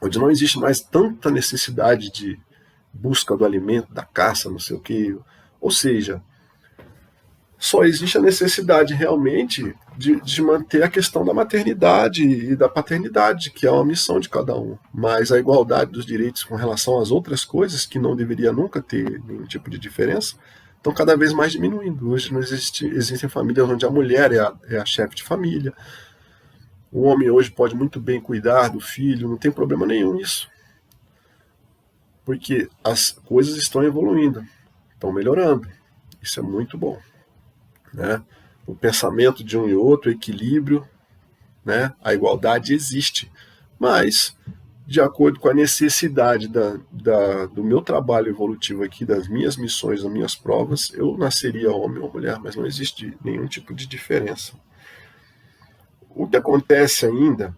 onde não existe mais tanta necessidade de busca do alimento, da caça, não sei o quê. Ou seja, só existe a necessidade realmente de manter a questão da maternidade e da paternidade, que é uma missão de cada um. Mas a igualdade dos direitos com relação às outras coisas, que não deveria nunca ter nenhum tipo de diferença, estão cada vez mais diminuindo. Hoje não existem famílias onde a mulher é a chefe de família. O homem hoje pode muito bem cuidar do filho, não tem problema nenhum nisso. Porque as coisas estão evoluindo, estão melhorando. Isso é muito bom. Né? O pensamento de um e outro, o equilíbrio, né? A igualdade existe. Mas, de acordo com a necessidade do meu trabalho evolutivo aqui, das minhas missões, das minhas provas, eu nasceria homem ou mulher, mas não existe nenhum tipo de diferença. O que acontece ainda,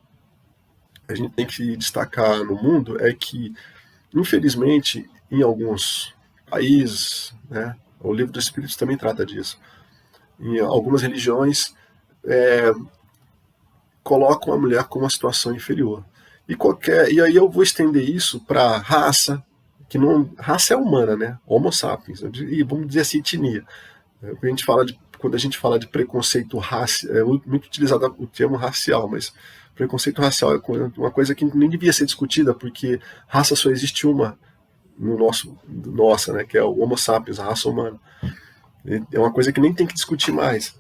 a gente tem que destacar no mundo, é que, infelizmente, em alguns países, né, o Livro dos Espíritos também trata disso, em algumas religiões, colocam a mulher como uma situação inferior. E aí eu vou estender isso para raça, que não, raça é humana, né? Homo sapiens, e vamos dizer assim, etnia. Quando a gente fala de preconceito racial, é muito utilizado o termo racial, mas preconceito racial é uma coisa que nem devia ser discutida, porque raça só existe uma nossa, né? Que é o Homo sapiens, a raça humana. É uma coisa que nem tem que discutir mais.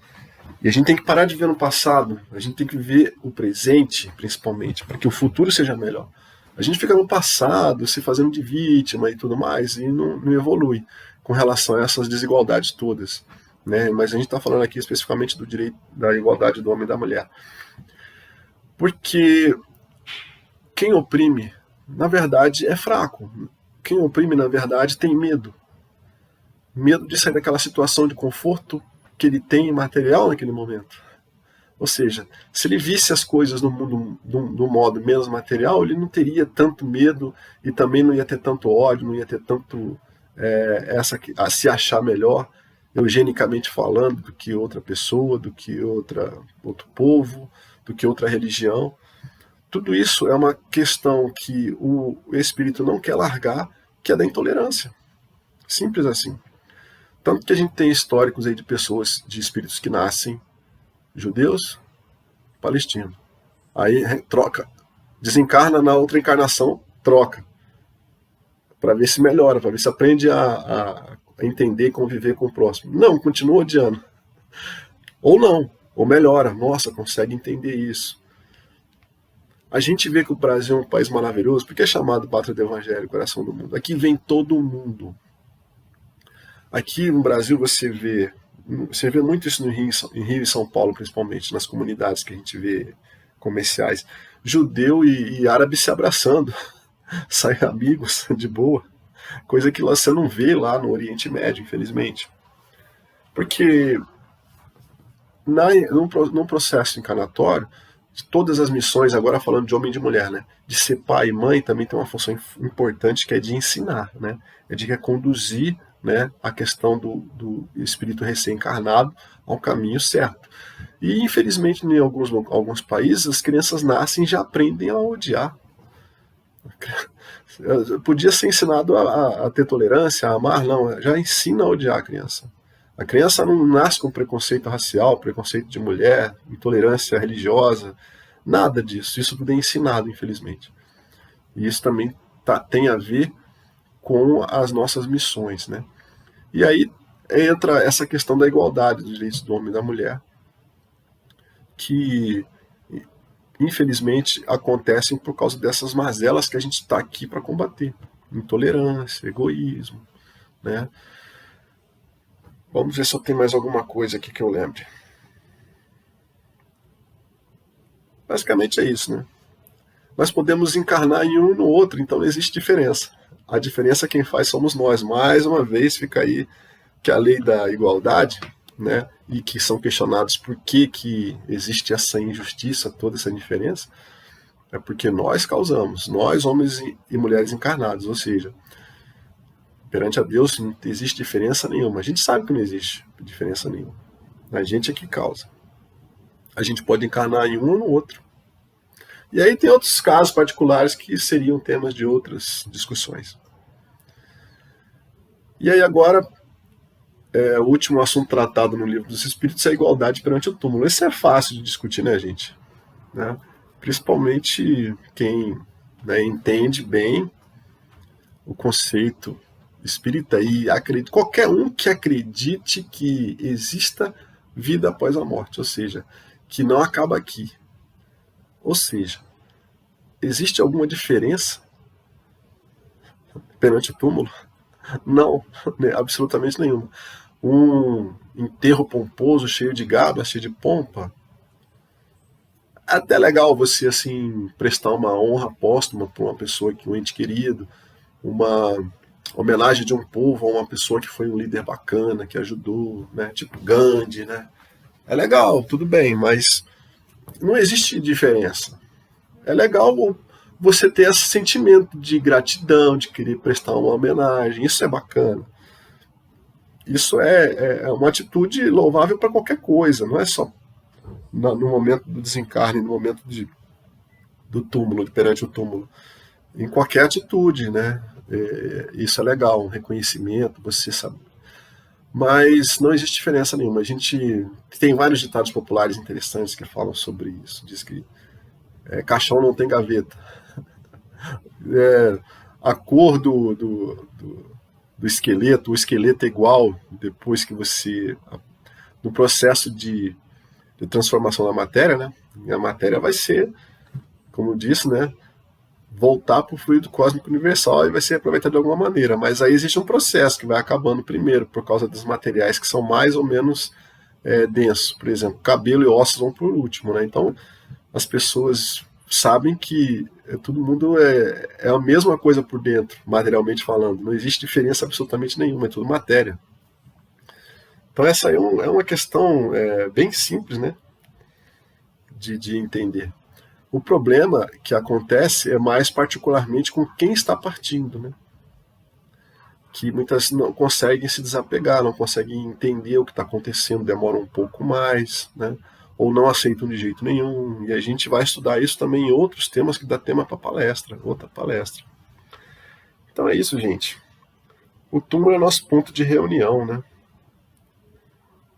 E a gente tem que parar de ver no passado, a gente tem que ver o presente, principalmente, para que o futuro seja melhor. A gente fica no passado, se fazendo de vítima e tudo mais, e não evolui com relação a essas desigualdades todas. Né? Mas a gente está falando aqui especificamente do direito da igualdade do homem e da mulher. Porque quem oprime, na verdade, é fraco. Quem oprime, na verdade, tem medo. Medo de sair daquela situação de conforto que ele tem material naquele momento. Ou seja, se ele visse as coisas no mundo do modo menos material, ele não teria tanto medo e também não ia ter tanto ódio, não ia ter tanto a se achar melhor, eugenicamente falando, do que outra pessoa, do que outro povo, do que outra religião. Tudo isso é uma questão que o espírito não quer largar, que é da intolerância. Simples assim. Tanto que a gente tem históricos aí de pessoas, de espíritos que nascem judeus, palestinos. Aí troca, desencarna na outra encarnação, troca. Para ver se melhora, para ver se aprende a entender e conviver com o próximo. Não, continua odiando. Ou não, ou melhora. Nossa, consegue entender isso. A gente vê que o Brasil é um país maravilhoso, porque é chamado Pátria do Evangelho, coração do mundo. Aqui vem todo mundo. Aqui no Brasil você vê muito isso em Rio e São Paulo, principalmente, nas comunidades que a gente vê comerciais. Judeu e árabe se abraçando, saem amigos de boa, coisa que você não vê lá no Oriente Médio, infelizmente. Porque num processo encarnatório, de todas as missões, agora falando de homem e de mulher, né? De ser pai e mãe também tem uma função importante, que é de ensinar, né? É de reconduzir, né, a questão do espírito recém-encarnado ao caminho certo. E, infelizmente, em alguns países, as crianças nascem e já aprendem a odiar. Podia ser ensinado a ter tolerância, a amar, não, já ensina a odiar a criança. A criança não nasce com preconceito racial, preconceito de mulher, intolerância religiosa, nada disso. Isso tudo é ensinado, infelizmente. E isso também tem a ver com as nossas missões, né? E aí entra essa questão da igualdade dos direitos do homem e da mulher, que infelizmente acontecem por causa dessas mazelas que a gente está aqui para combater. Intolerância, egoísmo, né? Vamos ver se eu tenho mais alguma coisa aqui que eu lembre. Basicamente é isso, né? Nós podemos encarnar em um no outro, então não existe diferença. A diferença quem faz somos nós. Mais uma vez fica aí que a lei da igualdade, né, e que são questionados por que existe essa injustiça, toda essa diferença, é porque nós causamos, nós homens e mulheres encarnados, ou seja, perante a Deus não existe diferença nenhuma. A gente sabe que não existe diferença nenhuma. A gente é que causa. A gente pode encarnar em um ou no outro. E aí tem outros casos particulares que seriam temas de outras discussões. E aí agora, o último assunto tratado no Livro dos Espíritos é a igualdade perante o túmulo. Esse é fácil de discutir, né, gente? Né? Principalmente quem, né, entende bem o conceito espírita e acredita, qualquer um que acredite que exista vida após a morte, ou seja, que não acaba aqui. Ou seja, existe alguma diferença perante o túmulo? Não, né, absolutamente nenhuma. Um enterro pomposo, cheio de gaba, cheio de pompa, é até legal você assim prestar uma honra póstuma para uma pessoa, um ente querido, uma homenagem de um povo a uma pessoa que foi um líder bacana, que ajudou, né, tipo Gandhi, né? É legal, tudo bem, mas não existe diferença. É legal você ter esse sentimento de gratidão, de querer prestar uma homenagem, isso é bacana. Isso é uma atitude louvável para qualquer coisa, não é só no momento do desencarne, no momento do túmulo, perante o túmulo. Em qualquer atitude, né? Isso é legal, um reconhecimento, você sabe. Mas não existe diferença nenhuma. A gente tem vários ditados populares interessantes que falam sobre isso. Diz que caixão não tem gaveta. A cor do esqueleto, o esqueleto é igual depois que você... No processo de transformação da matéria, né? A matéria vai ser, como eu disse, né? Voltar para o fluido cósmico universal e vai ser aproveitado de alguma maneira. Mas aí existe um processo que vai acabando primeiro, por causa dos materiais que são mais ou menos densos. Por exemplo, cabelo e ossos vão por último, né? Então, as pessoas sabem que todo mundo é a mesma coisa por dentro, materialmente falando. Não existe diferença absolutamente nenhuma, é tudo matéria. Então essa é uma questão bem simples, né, de entender. O problema que acontece é mais particularmente com quem está partindo, né? Que muitas não conseguem se desapegar, não conseguem entender o que está acontecendo, demoram um pouco mais, né? Ou não aceitam de jeito nenhum. E a gente vai estudar isso também em outros temas que dá tema para palestra, outra palestra. Então é isso, gente. O túmulo é nosso ponto de reunião, né?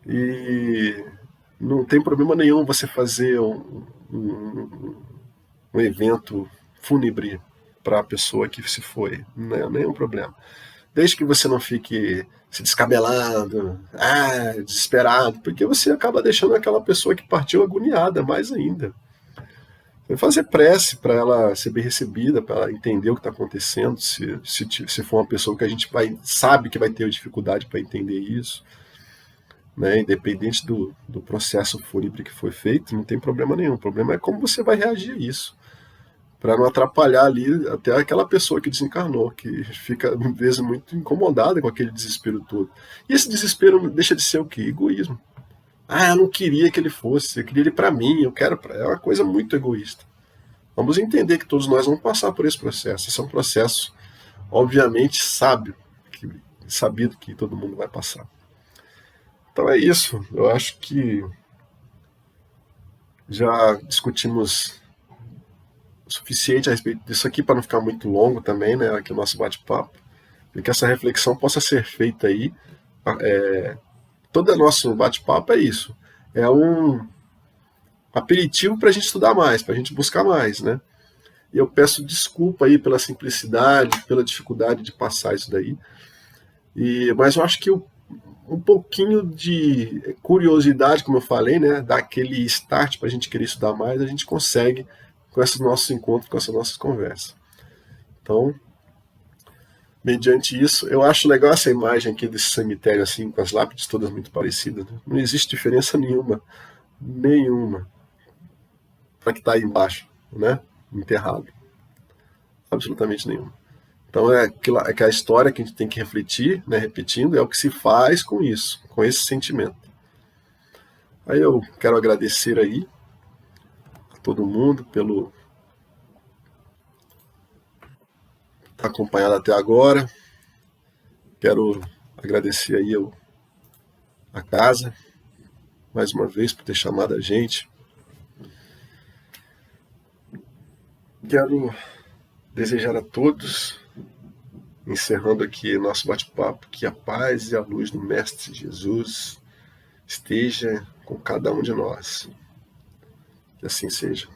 E não tem problema nenhum você fazer um evento fúnebre para a pessoa que se foi, não é nenhum problema. Desde que você não fique se descabelando, desesperado, porque você acaba deixando aquela pessoa que partiu agoniada mais ainda. Você vai fazer prece para ela ser bem recebida, para ela entender o que está acontecendo, se for uma pessoa que a gente sabe que vai ter dificuldade para entender isso. Né, independente do processo fúnebre que foi feito, não tem problema nenhum. O problema é como você vai reagir a isso, para não atrapalhar ali até aquela pessoa que desencarnou, que fica, às vezes, muito incomodada com aquele desespero todo. E esse desespero deixa de ser o quê? Egoísmo. eu não queria que ele fosse, eu queria ele para mim, eu quero para... É uma coisa muito egoísta. Vamos entender que todos nós vamos passar por esse processo. Esse é um processo, obviamente, sabido que todo mundo vai passar. Então é isso. Eu acho que já discutimos o suficiente a respeito disso aqui para não ficar muito longo também, né? Aqui o nosso bate-papo. E que essa reflexão possa ser feita aí. Todo nosso bate-papo é isso. É um aperitivo para a gente estudar mais, para a gente buscar mais, né? E eu peço desculpa aí pela simplicidade, pela dificuldade de passar isso daí. Mas eu acho que um pouquinho de curiosidade, como eu falei, né? Dar aquele start para a gente querer estudar mais, a gente consegue com esses nossos encontros, com essas nossas conversas. Então, mediante isso, eu acho legal essa imagem aqui desse cemitério, assim, com as lápides todas muito parecidas. Né? Não existe diferença nenhuma para que está aí embaixo, né? Enterrado. Absolutamente nenhuma. Então é a história que a gente tem que refletir, né? Repetindo, é o que se faz com isso, com esse sentimento. Aí eu quero agradecer aí a todo mundo pelo estar acompanhado até agora. Quero agradecer aí a casa, mais uma vez, por ter chamado a gente. Quero desejar a todos, encerrando aqui nosso bate-papo, que a paz e a luz do Mestre Jesus esteja com cada um de nós. Que assim seja.